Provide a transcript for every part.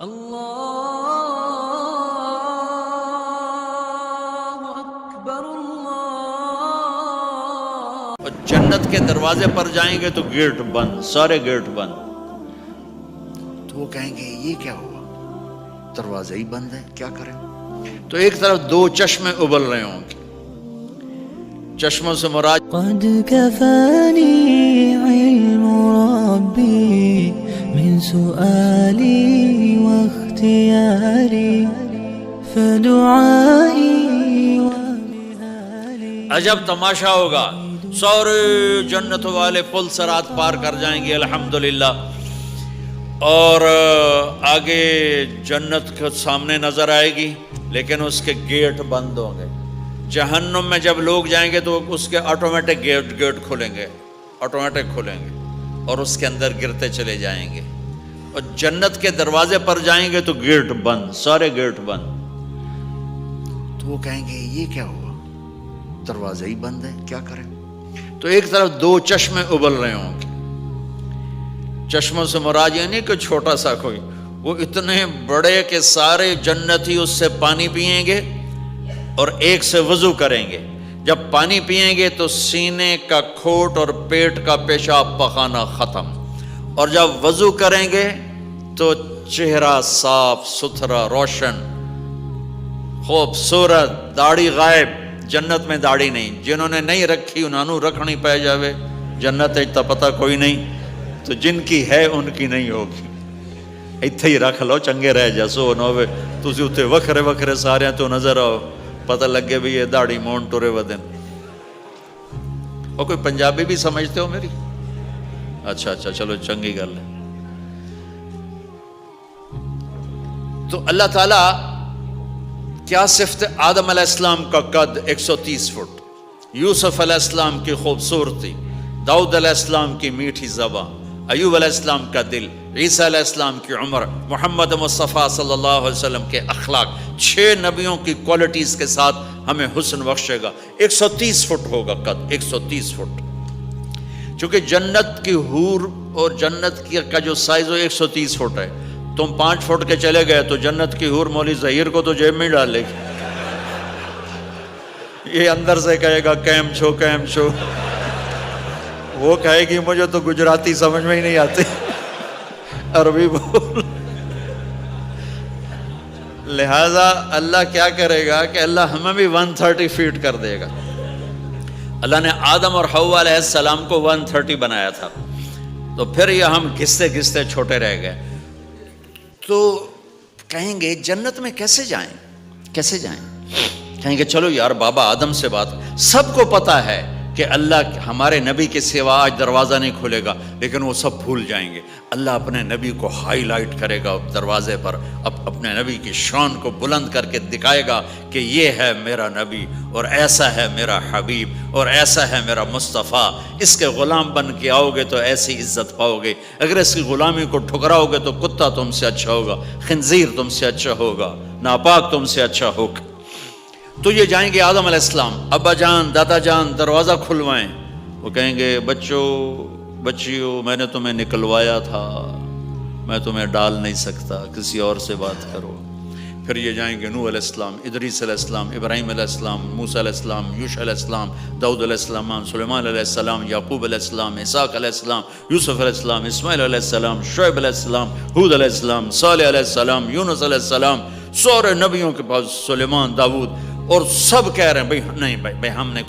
اللہ اکبر اللہ۔ اور جنت کے دروازے پر جائیں گے تو گیٹ بند، سارے گیٹ بند۔ تو وہ کہیں گے یہ کیا ہوا، دروازے ہی بند ہیں، کیا کریں؟ تو ایک طرف دو چشمے ابل رہے ہوں گے، چشموں سے مراد قد كفاني علم ربي من سؤالي واختياري فدعائي وبهالي۔ عجب تماشا ہوگا، سارے جنت والے پل صراط پار کر جائیں گے الحمدللہ، اور آگے جنت کے سامنے نظر آئے گی لیکن اس کے گیٹ بند ہوں گے۔ جہنم میں جب لوگ جائیں گے تو اس کے آٹومیٹک گیٹ کھولیں گے، آٹومیٹک کھولیں گے اور اس کے اندر گرتے چلے جائیں گے۔ اور جنت کے دروازے پر جائیں گے تو گیٹ بند، سارے گیٹ بند۔ تو وہ کہیں گے یہ کیا ہوا، دروازے ہی بند ہیں، کیا کریں؟ تو ایک طرف دو چشمے ابل رہے ہوں گے، چشموں سے مراد یہ نہیں کہ چھوٹا سا کوئی، وہ اتنے بڑے کہ سارے جنتی اس سے پانی پئیں گے اور ایک سے وضو کریں گے۔ جب پانی پئیں گے تو سینے کا کھوٹ اور پیٹ کا پیشاب پخانا ختم، اور جب وضو کریں گے تو چہرہ صاف ستھرا روشن خوبصورت، داڑھی غائب۔ جنت میں داڑھی نہیں، جنہوں نے نہیں رکھی انہوں نے رکھنی پہ جاوے، جنت تا پتہ کوئی نہیں، تو جن کی ہے ان کی نہیں ہوگی۔ اتھے ہی رکھ لو، چنگے رہ جاسو نہ ہوئے تسی اتھے وکھرے وکھرے سارے تو نظر آؤ، پتہ لگے بھی یہ داڑھی مون ٹورے ودن۔ اور کوئی پنجابی بھی سمجھتے ہو میری؟ اچھا چلو چنگی گل ہے۔ تو اللہ تعالیٰ کیا صفت آدم علیہ السلام کا قد 130 فٹ، یوسف علیہ السلام کی خوبصورتی، داؤد علیہ السلام کی میٹھی زبان، ایوب علیہ السلام کا دل، عیسیٰ علیہ السلام کی عمر، محمد مصطفیٰ صلی اللہ علیہ وسلم کے اخلاق، 6 نبیوں کی کوالٹیز کے ساتھ ہمیں حسن بخشے گا۔ 130 فٹ ہوگا قد، 130 فٹ۔ چونکہ جنت کی حور اور جنت کا جو سائز ہو 130 فٹ ہے، تم 5 فٹ کے چلے گئے تو جنت کی حور مولی ظہیر کو تو جیب میں ڈال لے گی، یہ اندر سے کہے گا کیم چھو کیم چھو، وہ کہے گی مجھے تو گجراتی سمجھ میں ہی نہیں آتی، عربی بول۔ لہذا اللہ کیا کرے گا کہ اللہ ہمیں بھی 130 فیٹ کر دے گا۔ اللہ نے آدم اور حوا علیہ السلام کو 130 بنایا تھا، تو پھر یہ ہم گھستے گھستے چھوٹے رہ گئے۔ تو کہیں گے جنت میں کیسے جائیں، کیسے جائیں؟ کہیں گے چلو یار بابا آدم سے بات، سب کو پتا ہے کہ اللہ ہمارے نبی کے سوا آج دروازہ نہیں کھلے گا، لیکن وہ سب بھول جائیں گے۔ اللہ اپنے نبی کو ہائی لائٹ کرے گا دروازے پر، اپنے نبی کی شان کو بلند کر کے دکھائے گا کہ یہ ہے میرا نبی، اور ایسا ہے میرا حبیب، اور ایسا ہے میرا مصطفیٰ۔ اس کے غلام بن کے آؤ گے تو ایسی عزت پاؤ گے، اگر اس کی غلامی کو ٹھکراؤ گے تو کتا تم سے اچھا ہوگا، خنزیر تم سے اچھا ہوگا، ناپاک تم سے اچھا ہوگا۔ تو یہ جائیں گے آدم علیہ السلام، ابا جان دادا جان دروازہ کھلوائیں۔ وہ کہیں گے بچوں بچیوں میں نے تمہیں نکلوایا تھا، میں تمہیں ڈال نہیں سکتا، کسی اور سے بات کرو۔ پھر یہ جائیں گے نوح علیہ السلام، ادریس علیہ السلام، ابراہیم علیہ السلام، موسیٰ علیہ السلام، یوشع علیہ السلام، داؤد علیہ السلام، سلیمان علیہ السلام، یعقوب علیہ السلام، اسحاق علیہ السلام، یوسف علیہ السلام، اسماعیل علیہ السلام، شعیب علیہ السلام، ہود علیہ السلام، صالح علیہ السلام، یونس علیہ السلام، سارے نبیوں کے پاس، سلیمان، داؤد، اور سب کہہ رہے ہیں بھائی نہیں بھائی ہم نہیں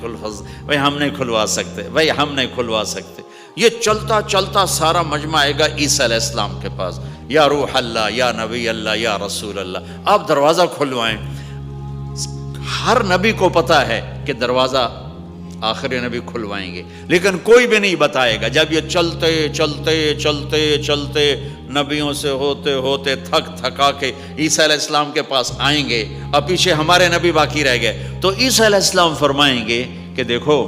کھلوا سکتے، بھائی ہم نہیں کھلوا سکتے۔ یہ چلتا چلتا سارا مجمع آئے گا عیسیٰ علیہ السلام کے پاس، یا روح اللہ، یا نبی اللہ، یا رسول اللہ، آپ دروازہ کھلوائیں۔ ہر نبی کو پتا ہے کہ دروازہ آخری نبی کھلوائیں گے، لیکن کوئی بھی نہیں بتائے گا۔ جب یہ چلتے چلتے چلتے چلتے نبیوں سے ہوتے ہوتے تھک تھکا کے عیسیٰ علیہ السلام کے پاس آئیں گے، اور پیچھے ہمارے نبی باقی رہ گئے، تو عیسیٰ علیہ السلام فرمائیں گے کہ دیکھو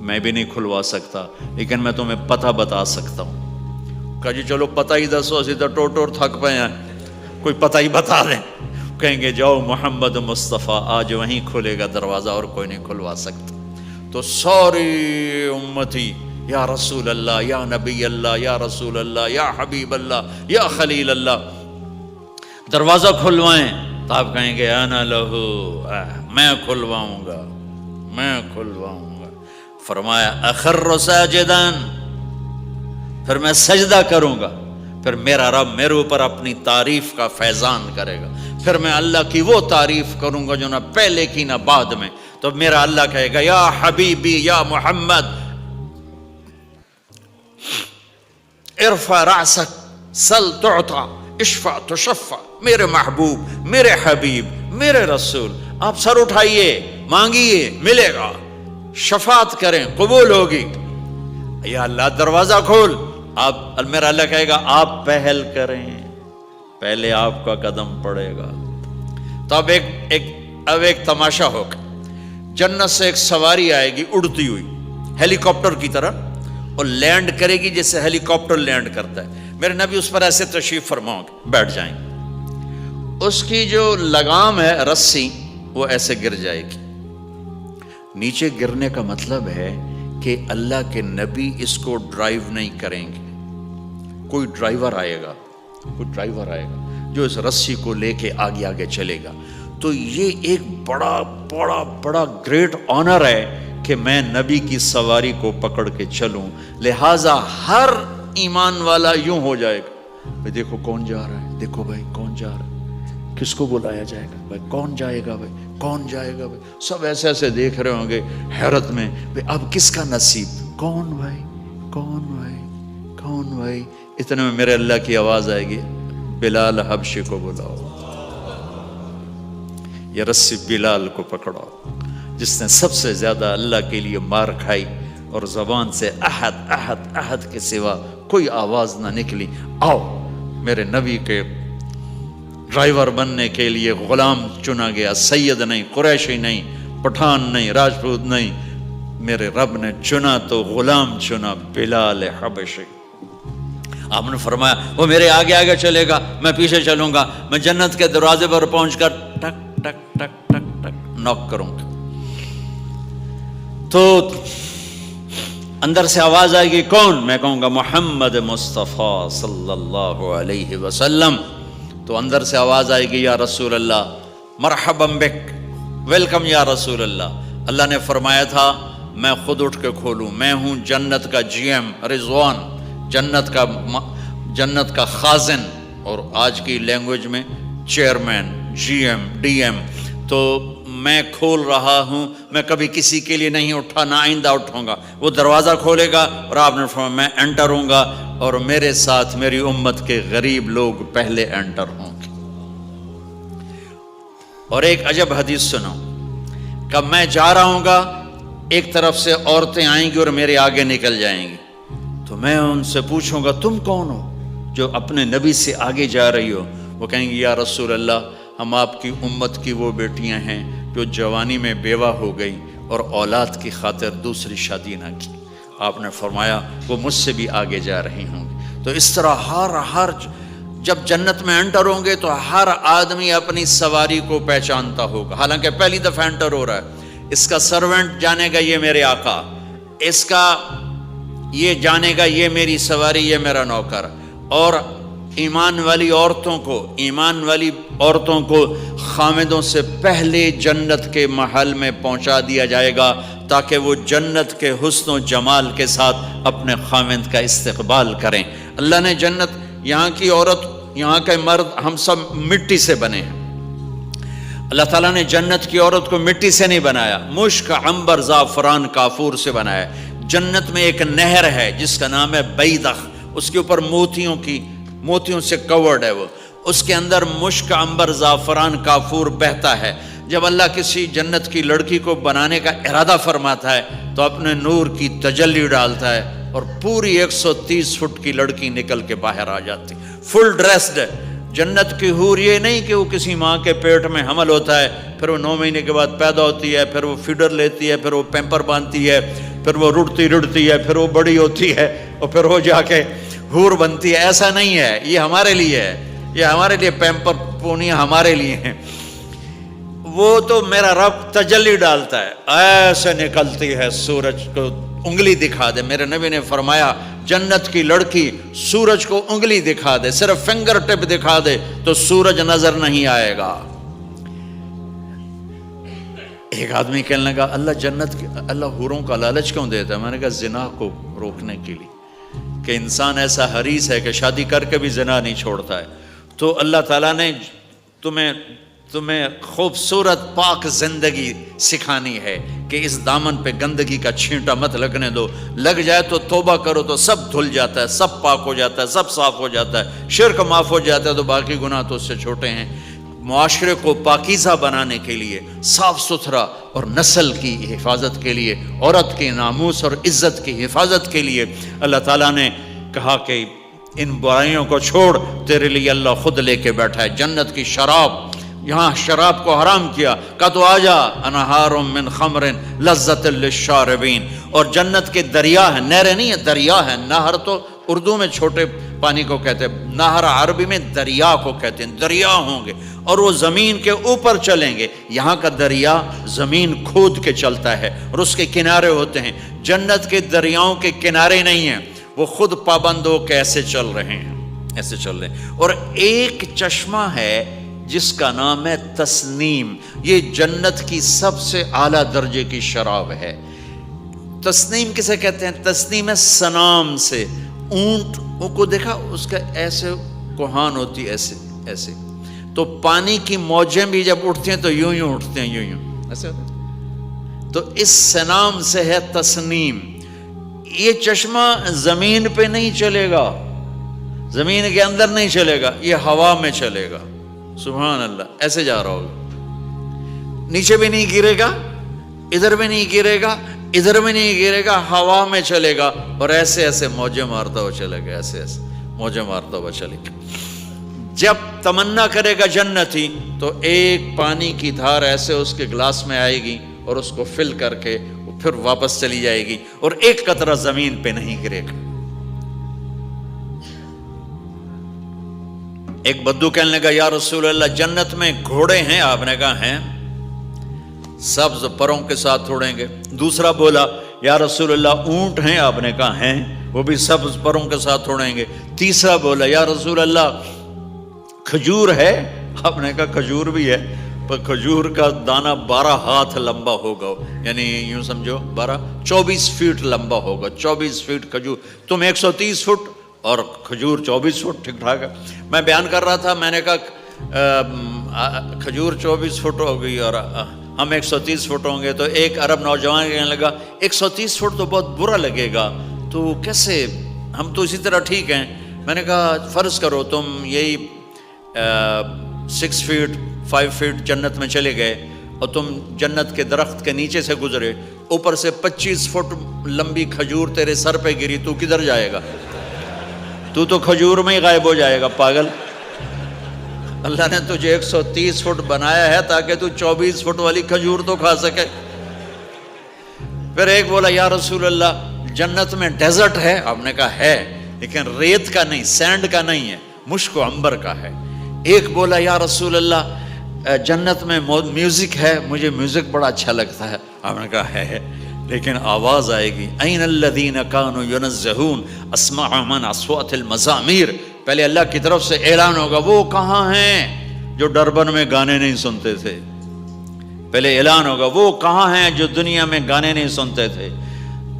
میں بھی نہیں کھلوا سکتا، لیکن میں تمہیں پتہ بتا سکتا ہوں۔ کہا جی چلو پتہ ہی دسو، اسی تو ٹوٹ تھک پے ہیں، کوئی پتہ ہی بتا دیں۔ کہیں گے جاؤ محمد مصطفیٰ، آج وہیں کھلے گا دروازہ اور کوئی نہیں کھلوا سکتا۔ تو ساری امتی یا رسول اللہ، یا نبی اللہ، یا رسول اللہ، یا حبیب اللہ، یا خلیل اللہ، دروازہ کھلوائیں تو آپ کہیں گے انا لہو، میں کھلواؤں گا، میں کھلواؤں گا۔ فرمایا اخر ساجدان، پھر میں سجدہ کروں گا، پھر میرا رب میرے اوپر اپنی تعریف کا فیضان کرے گا، پھر میں اللہ کی وہ تعریف کروں گا جو نہ پہلے کی نہ بعد میں۔ تو میرا اللہ کہے گا یا حبیبی یا محمد ارفع رأسک سل تعطا اشفع تشفع، میرے محبوب، میرے حبیب، میرے رسول، آپ سر اٹھائیے، مانگیے، ملے گا، شفاعت کریں، قبول ہوگی۔ یا اللہ دروازہ کھول، آپ، میرا اللہ کہے گا آپ پہل کریں، پہلے آپ کا قدم پڑے گا۔ تو اب ایک تماشا ہوگا، جنت سے ایک سواری آئے گی اڑتی ہوئی ہیلی کاپٹر کی طرح، اور لینڈ کرے گی جیسے ہیلی کاپٹر لینڈ کرتا ہے۔ میرے نبی اس پر ایسے تشریف فرماؤں گے، بیٹھ جائیں گے، اس کی جو لگام ہے رسی وہ ایسے گر جائے گی۔ نیچے گرنے کا مطلب ہے کہ اللہ کے نبی اس کو ڈرائیو نہیں کریں گے، کوئی ڈرائیور آئے گا جو اس رسی کو لے کے آگے آگے چلے گا۔ تو یہ ایک بڑا بڑا بڑا گریٹ آنر ہے کہ میں نبی کی سواری کو پکڑ کے چلوں، لہٰذا ہر ایمان والا یوں ہو جائے گا، بھائی دیکھو کون جا رہا ہے، دیکھو بھائی کون جا رہا ہے، کس کو بلایا جائے گا، بھائی کون جائے گا، بھائی کون جائے گا، بھائی سب ایسے ایسے دیکھ رہے ہوں گے حیرت میں، بھائی اب کس کا نصیب، کون بھائی کون بھائی کون بھائی۔ اتنے میں میرے اللہ کی آواز آئے گی بلال حبشی کو بلاؤ، یہ رسی بلال کو پکڑاؤ، جس نے سب سے زیادہ اللہ کے لیے مار کھائی اور زبان سے احد احد احد کے سوا کوئی آواز نہ نکلی۔ آؤ، میرے نبی کے ڈرائیور بننے کے لیے غلام چنا گیا، سید نہیں، قریشی نہیں، پٹھان نہیں، راجپوت نہیں، میرے رب نے چنا تو غلام چنا، بلال حبشی۔ آپ نے فرمایا وہ میرے آگے آگے چلے گا، میں پیچھے چلوں گا، میں جنت کے دروازے پر پہنچ کر ٹک ٹک ٹک ٹک ٹک نوک کروں گا، تو اندر سے آواز آئے گی کون؟ میں کہوں گا محمد مصطفیٰ صلی اللہ علیہ وسلم۔ تو اندر سے آواز آئے گی یا رسول اللہ مرحبا بک، ویلکم یا رسول اللہ۔ اللہ نے فرمایا تھا میں خود اٹھ کے کھولوں، میں ہوں جنت کا جی ایم رضوان، جنت کا خازن، اور آج کی لینگویج میں chairman, G M, D M. تو میں کھول رہا ہوں، میں کبھی کسی کے لیے نہیں اٹھا، نہ آئندہ اٹھوں گا۔ وہ دروازہ کھولے گا اور آپ نے فرمایا میں انٹر ہوں گا، اور میرے ساتھ میری امت کے غریب لوگ پہلے انٹر ہوں گے۔ اور ایک عجب حدیث سنو، کہ میں جا رہا ہوں گا، ایک طرف سے عورتیں آئیں گی اور میرے آگے نکل جائیں گی، تو میں ان سے پوچھوں گا تم کون ہو جو اپنے نبی سے آگے جا رہی ہو؟ وہ کہیں گی یا رسول اللہ ہم آپ کی امت کی وہ بیٹیاں ہیں جو جوانی میں بیوہ ہو گئی اور اولاد کی خاطر دوسری شادی نہ کی۔ آپ نے فرمایا وہ مجھ سے بھی آگے جا رہی ہوں گی۔ تو اس طرح ہر جب جنت میں انٹر ہوں گے تو ہر آدمی اپنی سواری کو پہچانتا ہوگا، حالانکہ پہلی دفعہ انٹر ہو رہا ہے۔ اس کا سرونٹ جانے گا یہ میرے آقا، اس کا یہ جانے گا یہ میری سواری، یہ میرا نوکر۔ اور ایمان والی عورتوں کو خامدوں سے پہلے جنت کے محل میں پہنچا دیا جائے گا، تاکہ وہ جنت کے حسن و جمال کے ساتھ اپنے خامد کا استقبال کریں۔ اللہ نے جنت، یہاں کی عورت، یہاں کے مرد، ہم سب مٹی سے بنے ہیں۔ اللہ تعالیٰ نے جنت کی عورت کو مٹی سے نہیں بنایا، مشک، عنبر، زعفران، کافور سے بنایا۔ جنت میں ایک نہر ہے جس کا نام ہے بیدخ، اس کے اوپر موتیوں سے کورڈ ہے، وہ اس کے اندر مشک، عنبر، زعفران، کافور بہتا ہے۔ جب اللہ کسی جنت کی لڑکی کو بنانے کا ارادہ فرماتا ہے تو اپنے نور کی تجلی ڈالتا ہے اور پوری 130 فٹ کی لڑکی نکل کے باہر آ جاتی، فل ڈریسڈ ہے۔ جنت کی حور یہ نہیں کہ وہ کسی ماں کے پیٹ میں حمل ہوتا ہے، پھر وہ 9 مہینے کے بعد پیدا ہوتی ہے، پھر وہ فیڈر لیتی ہے، پھر وہ پیمپر باندھتی ہے، پھر وہ رڑتی ہے، پھر وہ بڑی ہوتی ہے اور پھر وہ جا کے حور بنتی ہے۔ ایسا نہیں ہے، یہ ہمارے لیے ہے، یہ ہمارے لیے پیمپر پونیاں ہمارے لیے ہیں۔ وہ تو میرا رب تجلی ڈالتا ہے، ایسے نکلتی ہے، سورج کو انگلی دکھا دے۔ میرے نبی نے فرمایا جنت کی لڑکی سورج کو انگلی دکھا دے، صرف فنگر ٹپ دکھا دے تو سورج نظر نہیں آئے گا۔ ایک آدمی کہنے لگا اللہ حوروں کا لالچ کیوں دیتا ہے؟ میں نے کہا زنا کو روکنے کے لیے، کہ انسان ایسا حریص ہے کہ شادی کر کے بھی زنا نہیں چھوڑتا ہے، تو اللہ تعالیٰ نے تمہیں خوبصورت پاک زندگی سکھانی ہے کہ اس دامن پہ گندگی کا چھینٹا مت لگنے دو، لگ جائے تو توبہ کرو تو سب دھل جاتا ہے، سب پاک ہو جاتا ہے، سب صاف ہو جاتا ہے، شرک معاف ہو جاتا ہے، تو باقی گناہ تو اس سے چھوٹے ہیں۔ معاشرے کو پاکیزہ بنانے کے لیے، صاف ستھرا اور نسل کی حفاظت کے لیے، عورت کے ناموس اور عزت کی حفاظت کے لیے اللہ تعالیٰ نے کہا کہ ان برائیوں کو چھوڑ، تیرے لیے اللہ خود لے کے بیٹھا ہے جنت کی شراب۔ یہاں شراب کو حرام کیا، کہا تو آجا انہار من خمر لذت للشاربین، اور جنت کے دریا ہیں، نہریں نہیں ہیں، دریا ہیں۔ نہر تو اردو میں چھوٹے پانی کو کہتے ہیں، نہر عربی میں دریا کو کہتے ہیں، دریا ہوں گے اور وہ زمین کے اوپر چلیں گے۔ یہاں کا دریا زمین کھود کے چلتا ہے اور اس کے کنارے ہوتے ہیں۔ جنت کے دریاؤں کے کنارے نہیں ہیں، وہ خود پابند ہو کے ایسے چل رہے ہیں، ایسے چل رہے ہیں۔ اور ایک چشمہ ہے جس کا نام ہے تسنیم، یہ جنت کی سب سے اعلیٰ درجے کی شراب ہے۔ تسنیم کسے کہتے ہیں؟ تسنیم ہے سنام سے، اونٹ کو دیکھا اس کا ایسے کوہان ہوتی ایسے ایسے، تو پانی کی موجیں بھی جب اٹھتی ہیں تو یوں یوں اٹھتے ہیں، یوں یوں ایسے ہوتے ہیں، تو اس سنام سے ہے تسنیم۔ یہ چشمہ زمین پہ نہیں چلے گا، زمین کے اندر نہیں چلے گا، یہ ہوا میں چلے گا۔ سبحان اللہ، ایسے جا رہا ہوگا، نیچے بھی نہیں گرے گا، ادھر بھی نہیں گرے گا، ادھر بھی نہیں گرے گا، ہوا میں چلے گا اور ایسے ایسے موجیں مارتا ہوا چلے گا، ایسے ایسے موجیں مارتا ہوا چلے گا۔ جب تمنا کرے گا جنتی تو ایک پانی کی دھار ایسے اس کے گلاس میں آئے گی اور اس کو فل کر کے پھر واپس چلی جائے گی اور ایک قطرہ زمین پہ نہیں گرے گا۔ ایک بدو کہنے لگا یا رسول اللہ جنت میں گھوڑے ہیں؟ آپ نے کہا ہیں، سبز پروں کے ساتھ اڑیں گے۔ دوسرا بولا یا رسول اللہ اونٹ ہیں؟ آپ نے کہا ہیں، وہ بھی سبز پروں کے ساتھ اڑیں گے۔ تیسرا بولا یا رسول اللہ کھجور ہے؟ آپ نے کہا کھجور بھی ہے، پر کھجور کا دانہ 12 ہاتھ لمبا ہوگا، یعنی یوں سمجھو 24 فٹ لمبا ہوگا، 24 فٹ کھجور، تم 130 فٹ اور کھجور 24 فٹ، ٹھیک ٹھاک ہے۔ میں بیان کر رہا تھا، میں نے کہا کھجور 24 فٹ ہو گئی اور ہم 130 فٹ ہوں گے، تو ایک عرب نوجوان کہنے لگا 130 فٹ تو بہت برا لگے گا، تو کیسے، ہم تو اسی طرح ٹھیک ہیں۔ میں نے کہا فرض کرو تم یہی 6 فٹ 5 فٹ جنت میں چلے گئے اور تم جنت کے درخت کے نیچے سے گزرے، اوپر سے 25 فٹ لمبی کھجور تیرے سر پہ گری، تو کدھر جائے گا؟ تو کھجور میں ہی غائب ہو جائے گا، پاگل۔ اللہ نے تجھے 130 فٹ بنایا ہے تاکہ تو 24 فٹ والی کھجور تو کھا سکے۔ پھر ایک بولا یا رسول اللہ جنت میں ڈیزرٹ ہے؟ آپ نے کہا ہے، لیکن ریت کا نہیں، سینڈ کا نہیں ہے، مشک و عنبر کا ہے۔ ایک بولا یا رسول اللہ جنت میں میوزک ہے؟ مجھے میوزک بڑا اچھا لگتا ہے۔ آپ نے کہا ہے، لیکن آواز آئے گی این الذین کانوا ینزہون اسمع من اصوات المزامیر، پہلے اللہ کی طرف سے اعلان ہوگا وہ کہاں ہیں جو ڈربن میں گانے نہیں سنتے تھے، پہلے اعلان ہوگا وہ کہاں ہیں جو دنیا میں گانے نہیں سنتے تھے،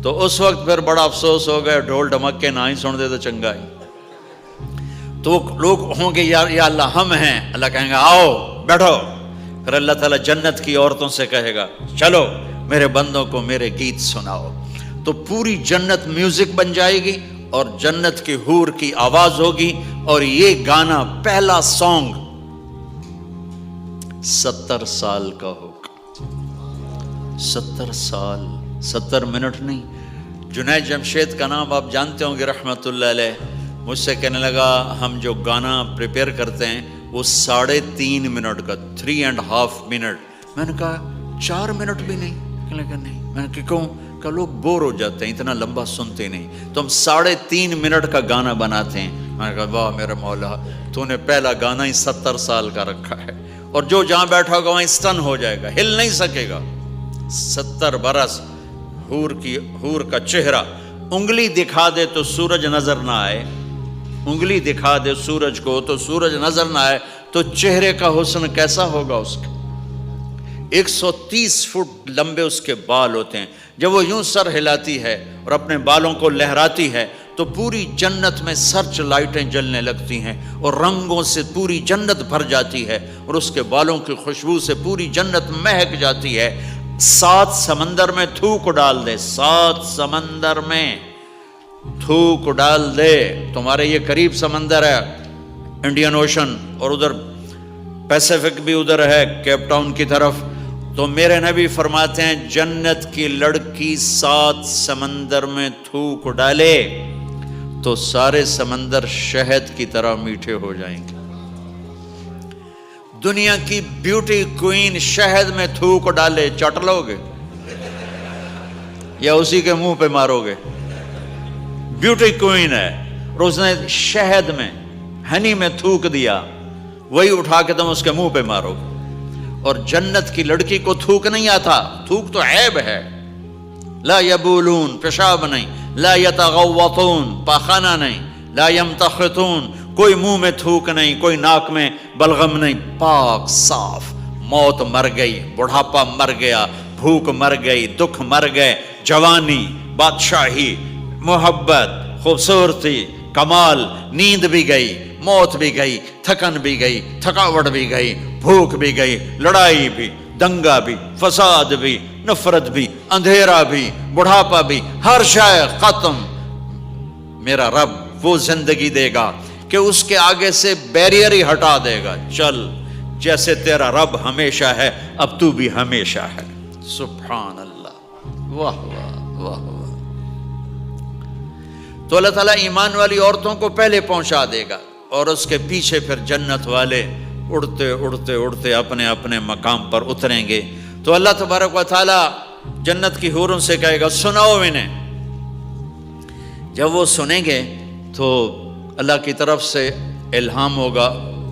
تو اس وقت پھر بڑا افسوس ہو گیا، ڈھول ڈھمکے نہ ہی سن دے تو چنگا ہی۔ تو لوگ ہوں گے یا اللہ ہم ہیں، اللہ کہیں گا آؤ بیٹھو، پھر اللہ تعالیٰ جنت کی عورتوں سے کہے گا چلو میرے بندوں کو میرے گیت سناؤ، تو پوری جنت میوزک بن جائے گی اور جنت کی حور کی آواز ہوگی، اور یہ گانا پہلا سانگ 70 سال کا ہوگا، 70 سال، 70 منٹ نہیں۔ جنید جمشید کا نام آپ جانتے ہوں گے رحمت اللہ علیہ، مجھ سے کہنے لگا ہم جو گانا پریپیئر کرتے ہیں وہ 3.5 منٹ کا، 3.5 منٹ۔ میں نے کہا 4 منٹ بھی نہیں؟ کہنے لگا نہیں۔ میں نے کہا کیوں؟ کہ لوگ بور ہو جاتے ہیں، اتنا لمبا سنتے نہیں، تو ہم 3.5 منٹ کا گانا بناتے ہیں۔ میں نے کہا واہ میرا مولا، تو نے پہلا گانا ہی 70 سال کا رکھا ہے، اور جو جہاں بیٹھا ہوگا وہیں اسٹن ہو جائے گا، ہل نہیں سکے گا۔ 70 برس حور کا چہرہ انگلی دکھا دے تو سورج نظر نہ آئے، انگلی دکھا دے سورج کو تو سورج نظر نہ آئے، تو چہرے کا حسن کیسا ہوگا اس کا؟ 130 فٹ لمبے اس کے بال ہوتے ہیں، جب وہ یوں سر ہلاتی ہے اور اپنے بالوں کو لہراتی ہے تو پوری جنت میں سرچ لائٹیں جلنے لگتی ہیں اور رنگوں سے پوری جنت بھر جاتی ہے، اور اس کے بالوں کی خوشبو سے پوری جنت مہک جاتی ہے۔ 7 سمندر میں تھوک ڈال دے، 7 سمندر میں تھوک ڈال دے، تمہارے یہ قریب سمندر ہے انڈین اوشن، اور ادھر پیسیفک بھی ادھر ہے کیپ ٹاؤن کی طرف، تو میرے نبی فرماتے ہیں جنت کی لڑکی 7 سمندر میں تھوک ڈالے تو سارے سمندر شہد کی طرح میٹھے ہو جائیں گے۔ دنیا کی بیوٹی کوئین شہد میں تھوک ڈالے، چٹ لو گے یا اسی کے منہ پہ مارو گے؟ بیوٹی کوئین ہے اور اس نے شہد میں ہنی میں تھوک دیا، وہی اٹھا کے تم اس کے منہ پہ مارو گے۔ اور جنت کی لڑکی کو تھوک نہیں آتا، تھوک تو عیب ہے، لا یبولون پیشاب نہیں، لا یتغوطون پاخانہ نہیں، لا یمتخطون کوئی منہ میں تھوک نہیں، کوئی ناک میں بلغم نہیں، پاک صاف۔ موت مر گئی، بڑھاپا مر گیا، بھوک مر گئی، دکھ مر گئے، جوانی، بادشاہی، محبت، خوبصورتی، کمال، نیند بھی گئی، موت بھی گئی، تھکن بھی گئی، تھکاوٹ بھی گئی، بھوک بھی گئی، لڑائی بھی، دنگا بھی، فساد بھی، نفرت بھی، اندھیرا بھی، بڑھاپا بھی، ہر شے ختم۔ میرا رب وہ زندگی دے گا کہ اس کے آگے سے بیریئر ہی ہٹا دے گا، چل جیسے تیرا رب ہمیشہ ہے اب تو بھی ہمیشہ ہے۔ سبحان اللہ، واہ واہ واہ واہ۔ تو اللہ تعالیٰ ایمان والی عورتوں کو پہلے پہنچا دے گا اور اس کے پیچھے پھر جنت والے اڑتے اڑتے اڑتے اپنے اپنے مقام پر اتریں گے۔ تو اللہ تبارک و تعالیٰ جنت کی حوروں سے کہے گا سناؤ انہیں۔ جب وہ سنیں گے تو اللہ کی طرف سے الہام ہوگا،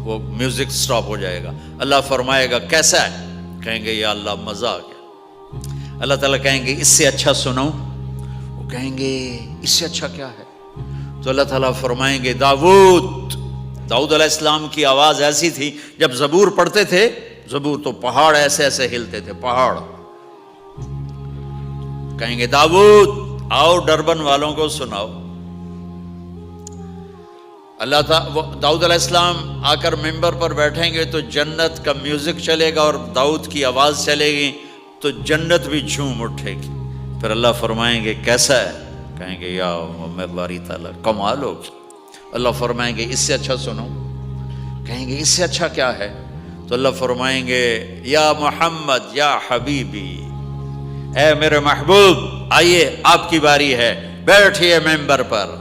وہ میوزک سٹاپ ہو جائے گا، اللہ فرمائے گا کیسا ہے؟ کہیں گے یا اللہ مزہ آ گیا۔ اللہ تعالیٰ کہیں گے اس سے اچھا سناؤں؟ وہ کہیں گے اس سے اچھا کیا ہے؟ تو اللہ تعالیٰ فرمائیں گے داؤد علیہ السلام کی آواز ایسی تھی، جب زبور پڑھتے تھے، زبور تو پہاڑ ایسے ایسے ہلتے تھے، پہاڑ۔ کہیں گے داؤد آؤ ڈربن والوں کو سناؤ۔ اللہ تعالیٰ داؤد علیہ السلام آ کر ممبر پر بیٹھیں گے تو جنت کا میوزک چلے گا اور داؤد کی آواز چلے گی تو جنت بھی جھوم اٹھے گی۔ پھر اللہ فرمائیں گے کیسا ہے؟ کہیں گے یا میں باری تعالیٰ کمال ہوگی۔ اللہ فرمائیں گے اس سے اچھا سنو؟ کہیں گے اس سے اچھا کیا ہے؟ تو اللہ فرمائیں گے یا محمد یا حبیبی، اے میرے محبوب آئیے آپ کی باری ہے، بیٹھیے ممبر پر۔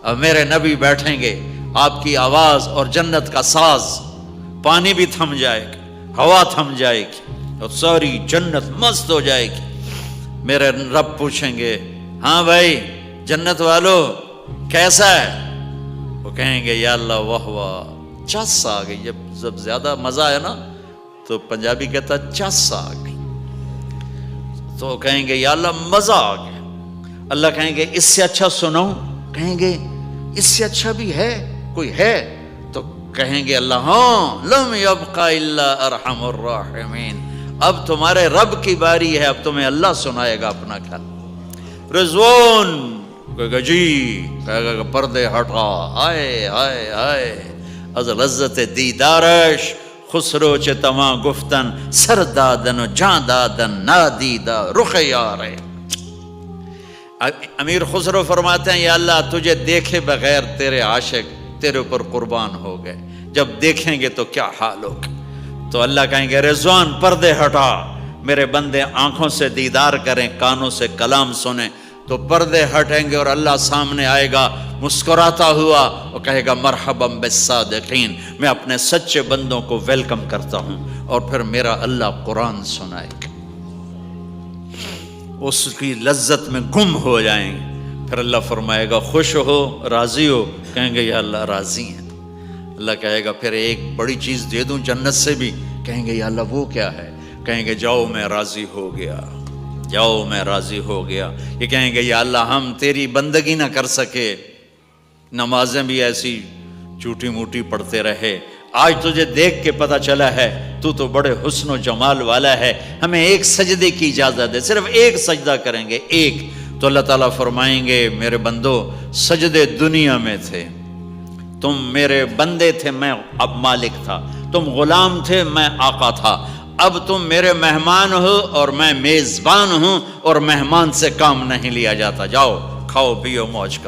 اب میرے نبی بیٹھیں گے، آپ کی آواز اور جنت کا ساز، پانی بھی تھم جائے گا، ہوا تھم جائے گی اور ساری جنت مست ہو جائے گی۔ میرے رب پوچھیں گے ہاں بھائی جنت والو کیسا ہے؟ وہ کہیں گے یا اللہ واہ واہ، چس آ گئی۔ جب زیادہ مزہ ہے نا تو پنجابی کہتا چس آ گئی، تو کہیں گے یا اللہ مزہ آ گیا۔ اللہ کہیں گے اس سے اچھا سنو؟ کہیں گے اس سے اچھا بھی ہے کوئی ہے؟ تو کہیں گے اللہ ہاں لم یبقى الا ارحم الراحمین، اب تمہارے رب کی باری ہے، اب تمہیں اللہ سنائے گا اپنا خیال۔ رضوان کہے گا جی، کہے گا پردے ہٹا، آئے آئے آئے از لذت دیدارش خسرو چه تما گفتن سر دادن و جان دادن نادیدہ رخ یارے۔ امیر خسرو فرماتے ہیں یا اللہ تجھے دیکھے بغیر تیرے عاشق تیرے اوپر قربان ہو گئے، جب دیکھیں گے تو کیا حال ہوگا؟ تو اللہ کہیں گے رضوان پردے ہٹا، میرے بندے آنکھوں سے دیدار کریں، کانوں سے کلام سنیں، تو پردے ہٹیں گے اور اللہ سامنے آئے گا مسکراتا ہوا اور کہے گا مرحبا بالصادقین، میں اپنے سچے بندوں کو ویلکم کرتا ہوں۔ اور پھر میرا اللہ قرآن سنائے گا، اس کی لذت میں گم ہو جائیں گے۔ پھر اللہ فرمائے گا خوش ہو، راضی ہو؟ کہیں گے یا اللہ راضی ہیں۔ اللہ کہے گا پھر ایک بڑی چیز دے دوں جنت سے بھی؟ کہیں گے یا اللہ وہ کیا ہے؟ کہیں گے جاؤ میں راضی ہو گیا، جاؤ میں راضی ہو گیا. یہ کہیں گے یا اللہ ہم تیری بندگی نہ کر سکے, نمازیں بھی ایسی چوٹی موٹی پڑھتے رہے, آج تجھے دیکھ کے پتہ چلا ہے تو بڑے حسن و جمال والا ہے, ہمیں ایک سجدے کی اجازت ہے, صرف ایک سجدہ کریں گے, ایک. تو اللہ تعالیٰ فرمائیں گے میرے بندو سجدے دنیا میں تھے, تم میرے بندے تھے, میں اب مالک تھا, تم غلام تھے, میں آقا تھا, اب تم میرے مہمان ہو اور میں میزبان ہوں, اور مہمان سے کام نہیں لیا جاتا, جاؤ کھاؤ پیو موج کرو.